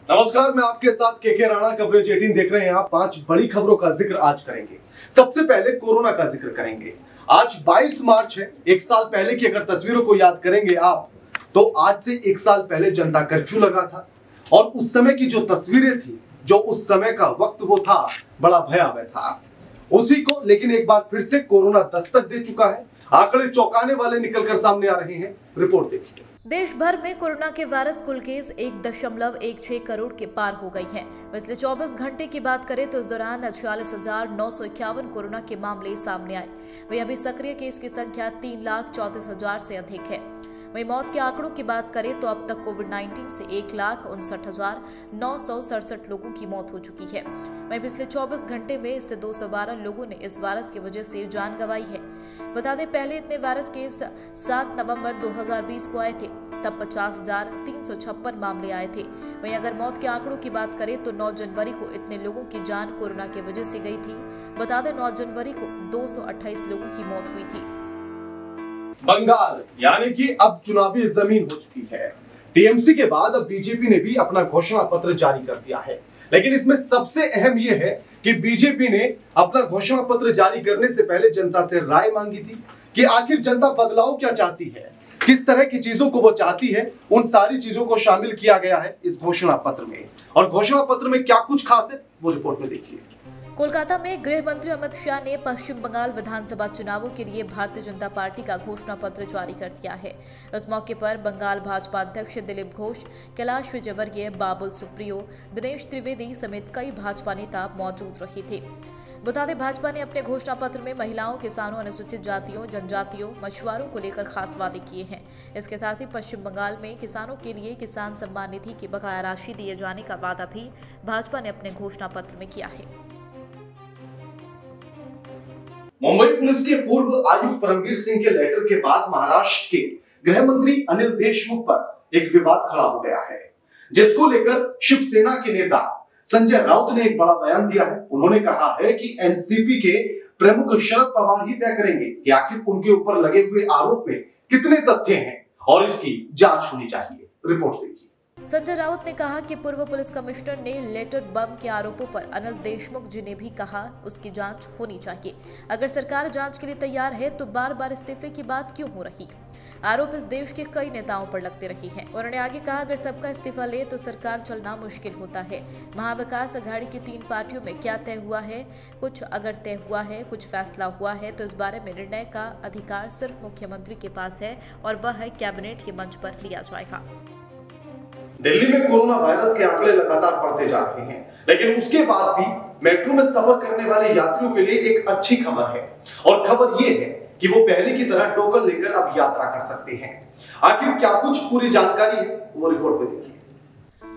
नमस्कार, मैं आपके साथ के राणा। कवरेज 18 देख रहे हैं आप। 5 बड़ी खबरों का जिक्र आज करेंगे। सबसे पहले कोरोना का जिक्र करेंगे। आज 22 मार्च है। एक साल पहले की अगर तस्वीरों को याद करेंगे आप, तो आज से एक साल पहले जनता कर्फ्यू लगा था और उस समय की जो तस्वीरें थी, जो उस समय का वक्त वो था, बड़ा भयावह था। उसी को लेकिन एक बार फिर से कोरोना दस्तक दे चुका है। आंकड़े चौंकाने वाले निकलकर सामने आ रहे हैं। रिपोर्ट देखिए। देश भर में कोरोना के वायरस कुल केस 1.16 करोड़ के पार हो गई हैं। पिछले 24 घंटे की बात करें तो इस दौरान 46,951 कोरोना के मामले सामने आए। वहीं अभी सक्रिय केस की संख्या 3,34,000 से अधिक है। वहीं मौत के आंकड़ों की बात करें तो अब तक कोविड-19 से 1,59,967 लोगों की मौत हो चुकी है। वहीं पिछले 24 घंटे में इससे 212 लोगों ने इस वायरस की वजह से जान गंवाई है। बता दें, पहले इतने वायरस केस 7 नवंबर 2020 को आए थे, तब 50,356 मामले आए थे। वहीं अगर मौत के आंकड़ों की बात करें तो 9 जनवरी को इतने लोगों की जान कोरोना की वजह से गई थी। बता दें, 9 जनवरी को 228 लोगों की मौत हुई थी। बंगाल यानी कि अब चुनावी जमीन हो चुकी है। टीएमसी के बाद अब बीजेपी ने भी अपना घोषणा पत्र जारी कर दिया है। लेकिन इसमें सबसे अहम यह है कि बीजेपी ने अपना घोषणा पत्र जारी करने से पहले जनता से राय मांगी थी कि आखिर जनता बदलाव क्या चाहती है, किस तरह की चीजों को वो चाहती है। उन सारी चीजों को शामिल किया गया है इस घोषणा पत्र में। और घोषणा पत्र में क्या कुछ खास है, वो रिपोर्ट में देखिए। कोलकाता में गृह मंत्री अमित शाह ने पश्चिम बंगाल विधानसभा चुनावों के लिए भारतीय जनता पार्टी का घोषणा पत्र जारी कर दिया है। इस मौके पर बंगाल भाजपा अध्यक्ष दिलीप घोष, कैलाश विजयवर्गीय, बाबुल सुप्रियो, दिनेश त्रिवेदी समेत कई भाजपा नेता मौजूद रहे थे। बता दें, भाजपा ने अपने घोषणा पत्र में महिलाओं, किसानों, अनुसूचित जातियों, जनजातियों, मछुआरों को लेकर खास वादे किए हैं। इसके साथ ही पश्चिम बंगाल में किसानों के लिए किसान सम्मान निधि की बकाया राशि दिए जाने का वादा भी भाजपा ने अपने घोषणा पत्र में किया है। मुंबई पुलिस के पूर्व आयुक्त परमवीर सिंह के लेटर के बाद महाराष्ट्र के गृह मंत्री अनिल देशमुख पर एक विवाद खड़ा हो गया है, जिसको लेकर शिवसेना के नेता संजय राउत ने एक बड़ा बयान दिया है। उन्होंने कहा है कि एनसीपी के प्रमुख शरद पवार ही तय करेंगे कि आखिर उनके ऊपर लगे हुए आरोप में कितने तथ्य हैं और इसकी जांच होनी चाहिए। रिपोर्ट देखिए। संजय राउत ने कहा कि पूर्व पुलिस कमिश्नर ने लेटर बम के आरोपों पर अनिल देशमुख जी ने भी कहा उसकी जांच होनी चाहिए। अगर सरकार जांच के लिए तैयार है तो बार बार इस्तीफे की बात क्यों हो रही? आरोप इस देश के कई नेताओं पर लगते रहे हैं। उन्होंने आगे कहा, अगर सबका इस्तीफा ले तो सरकार चलना मुश्किल होता है। महाविकास अघाड़ी की 3 पार्टियों में क्या तय हुआ है? कुछ अगर तय हुआ है, कुछ फैसला हुआ है तो इस बारे में निर्णय का अधिकार सिर्फ मुख्यमंत्री के पास है और वह है कैबिनेट के मंच पर लिया जाएगा। दिल्ली में कोरोना वायरस के आंकड़े लगातार बढ़ते जा रहे हैं, लेकिन उसके बाद भी मेट्रो में सफर करने वाले यात्रियों के लिए एक अच्छी खबर है। और खबर यह है कि वो पहले की तरह टोकन लेकर अब यात्रा कर सकते हैं। आखिर क्या कुछ पूरी जानकारी है, वो रिपोर्ट में देखिए।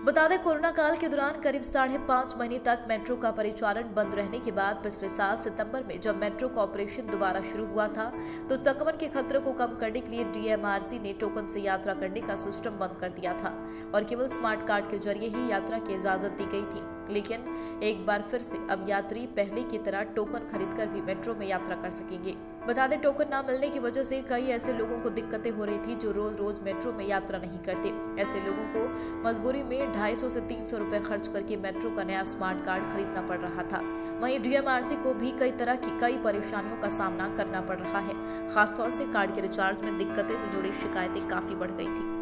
बता दें, कोरोना काल के दौरान करीब 5.5 महीने तक मेट्रो का परिचालन बंद रहने के बाद पिछले साल सितंबर में जब मेट्रो का ऑपरेशन दोबारा शुरू हुआ था तो संक्रमण के खतरे को कम करने के लिए डीएमआरसी ने टोकन से यात्रा करने का सिस्टम बंद कर दिया था और केवल स्मार्ट कार्ड के जरिए ही यात्रा की इजाजत दी गई थी। लेकिन एक बार फिर से अब यात्री पहले की तरह टोकन खरीदकर भी मेट्रो में यात्रा कर सकेंगे। बता दें, टोकन न मिलने की वजह से कई ऐसे लोगों को दिक्कतें हो रही थी जो रोज रोज मेट्रो में यात्रा नहीं करते। ऐसे लोगों को मजबूरी में 250 से 300 रुपए खर्च करके मेट्रो का नया स्मार्ट कार्ड खरीदना पड़ रहा था। वहीं डीएमआरसी को भी कई तरह की कई परेशानियों का सामना करना पड़ रहा है। खासतौर से कार्ड के रिचार्ज में दिक्कतें से जुड़ी शिकायतें काफी बढ़ गई थी।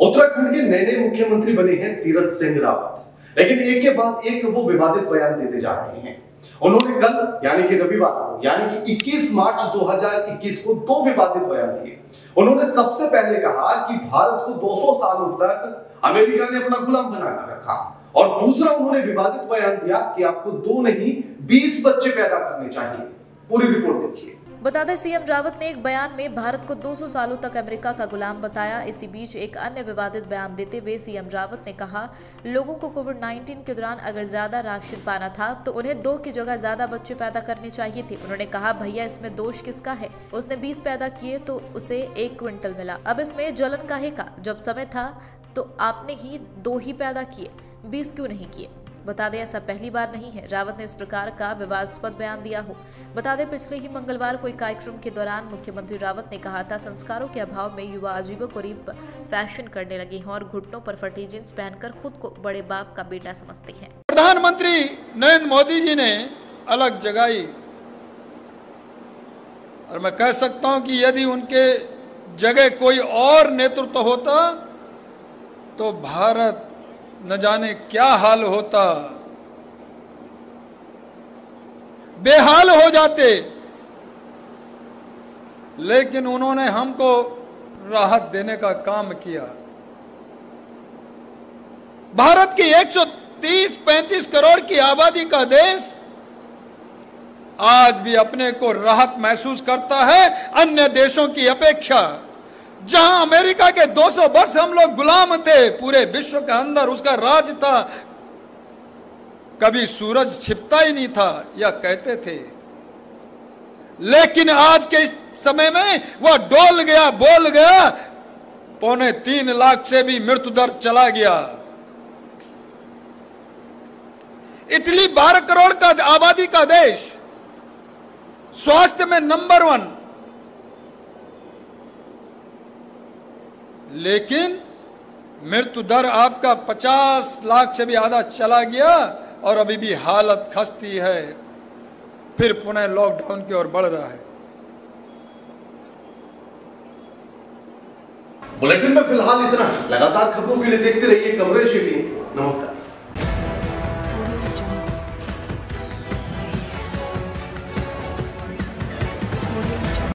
उत्तराखंड के नए मुख्यमंत्री बने हैं तीरथ सिंह रावत, लेकिन एक के बाद एक वो विवादित बयान देते जा रहे हैं। उन्होंने कल यानी कि रविवार को यानी कि 21 मार्च 2021 को 2 विवादित बयान दिए। उन्होंने सबसे पहले कहा कि भारत को 200 सालों तक अमेरिका ने अपना गुलाम बनाकर रखा और दूसरा उन्होंने विवादित बयान दिया कि आपको 2 नहीं 20 बच्चे पैदा करने चाहिए। पूरी रिपोर्ट देखिए। बता दें, सीएम रावत ने एक बयान में भारत को 200 सालों तक अमेरिका का गुलाम बताया। इसी बीच एक अन्य विवादित बयान देते हुए सीएम रावत ने कहा, लोगों को कोविड-19 के दौरान अगर ज्यादा राशन पाना था तो उन्हें 2 की जगह ज्यादा बच्चे पैदा करने चाहिए थे। उन्होंने कहा, भैया इसमें दोष किसका है? उसने 20 पैदा किए तो उसे 1 क्विंटल मिला। अब इसमें जलन काहे का? जब समय था तो आपने ही 2 ही पैदा किए, 20 क्यों नहीं किए? बता दें ऐसा पहली बार नहीं है रावत ने इस प्रकार का विवादास्पद बयान दिया हो। बता दें पिछले ही मंगलवार को एक कार्यक्रम के दौरान मुख्यमंत्री रावत ने कहा था संस्कारों के अभाव में युवा अजीबोगरीब फैशन करने लगे हैं और घुटनों पर फटी जींस पहनकर खुद को बड़े बाप का बेटा समझते हैं। प्रधानमंत्री नरेंद्र मोदी जी ने अलग जगाई और मैं कह सकता हूं कि यदि उनके जगह कोई और नेतृत्व होता तो भारत न जाने क्या हाल होता, बेहाल हो जाते। लेकिन उन्होंने हमको राहत देने का काम किया। भारत की 130-135 करोड़ की आबादी का देश आज भी अपने को राहत महसूस करता है अन्य देशों की अपेक्षा। जहां अमेरिका के 200 वर्ष हम लोग गुलाम थे, पूरे विश्व के अंदर उसका राज था, कभी सूरज छिपता ही नहीं था या कहते थे। लेकिन आज के इस समय में वह डोल गया, बोल गया, 2.25 लाख से भी मृत्यु दर चला गया। इटली 12 करोड़ का आबादी का देश, स्वास्थ्य में नंबर 1, लेकिन मृत्यु दर आपका 50 लाख से भी आधा चला गया और अभी भी हालत खस्ती है, फिर पुनः लॉकडाउन की ओर बढ़ रहा है। बुलेटिन में फिलहाल इतना ही। लगातार खबरों के लिए देखते रहिए कवरेज 18। नमस्कार।